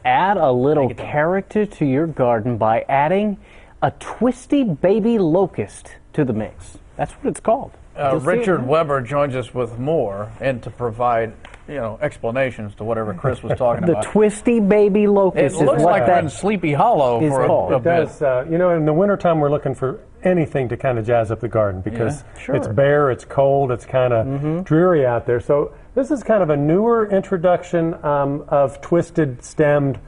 add a little character to your garden by adding a Twisty Baby Locust to the mix. That's what it's called. Richard Weber joins us with more and to provide, explanations to whatever Chris was talking about. The Twisty Baby Locust It looks is what like that in Sleepy Hollow is for called. a bit. It does. In the wintertime, we're looking for anything to kind of jazz up the garden because it's bare, it's cold, it's kind of dreary out there. So this is kind of a newer introduction of twisted stemmed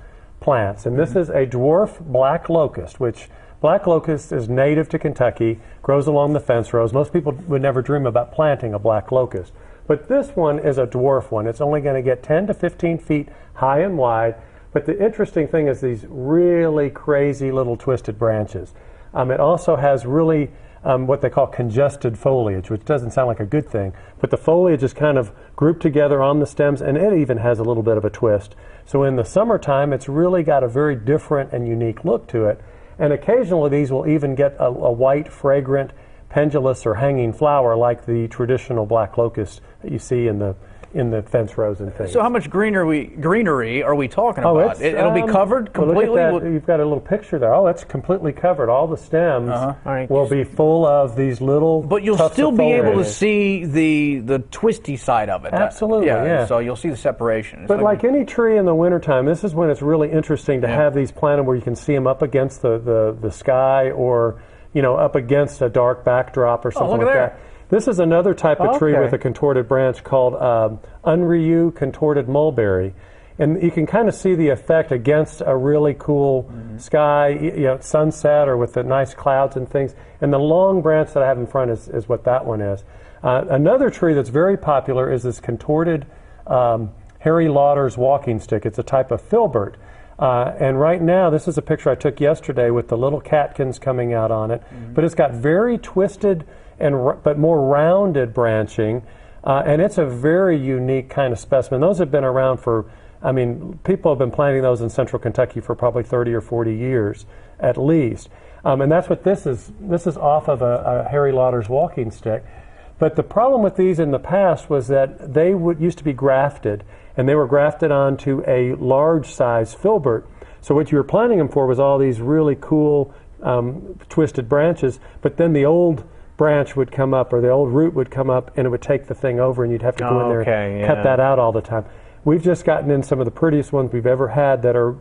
plants. And this is a dwarf black locust, which black locust is native to Kentucky, grows along the fence rows. Most people would never dream about planting a black locust. But this one is a dwarf one. It's only going to get 10 to 15 feet high and wide. But the interesting thing is these really crazy little twisted branches. It also has really what they call congested foliage, which doesn't sound like a good thing. But the foliage is kind of grouped together on the stems, and it even has a little bit of a twist. So in the summertime, it's really got a very different and unique look to it. And occasionally these will even get a white, fragrant, pendulous or hanging flower like the traditional black locust that you see in the fence rows and things. So how much greenery are we talking about? It'll be covered completely? Well, look at that. You've got a little picture there. Oh, it's completely covered. All the stems will be full of these little But you'll still be able to see the twisty side of it. Absolutely, yeah. So you'll see the separation. But like any tree in the wintertime, this is when it's really interesting to have these planted where you can see them up against the sky or, up against a dark backdrop or something like that. This is another type of tree with a contorted branch called Unryu contorted mulberry. And you can kind of see the effect against a really cool sky, sunset or with the nice clouds and things. And the long branch that I have in front is what that one is. Another tree that's very popular is this contorted Harry Lauder's Walkingstick. It's a type of filbert. And right now, this is a picture I took yesterday with the little catkins coming out on it. But it's got very twisted but more rounded branching, and it's a very unique kind of specimen. Those have been around for, people have been planting those in central Kentucky for probably 30 or 40 years at least. And that's what this is. This is off of a Harry Lauder's Walkingstick. But the problem with these in the past was that they used to be grafted, and they were grafted onto a large size filbert. So what you were planting them for was all these really cool twisted branches, but then the old branch would come up or the old root would come up and it would take the thing over and you'd have to go in there and cut that out all the time. We've just gotten in some of the prettiest ones we've ever had that are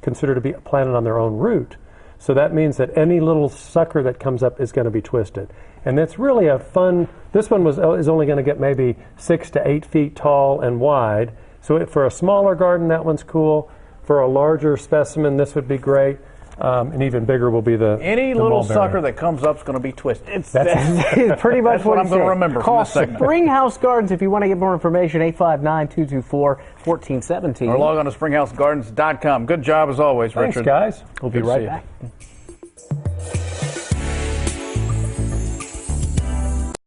considered to be planted on their own root. So that means that any little sucker that comes up is going to be twisted. And it's really a fun, this one is only going to get maybe 6 to 8 feet tall and wide. So for a smaller garden, that one's cool. For a larger specimen, this would be great. And even bigger will be any little mulberry. Sucker that comes up is going to be twisted. That's pretty much what I'm going to remember. Call Springhouse Gardens if you want to get more information. 859-224-1417. Or log on to springhousegardens.com. Good job as always, Richard. Thanks, guys. We'll be right back.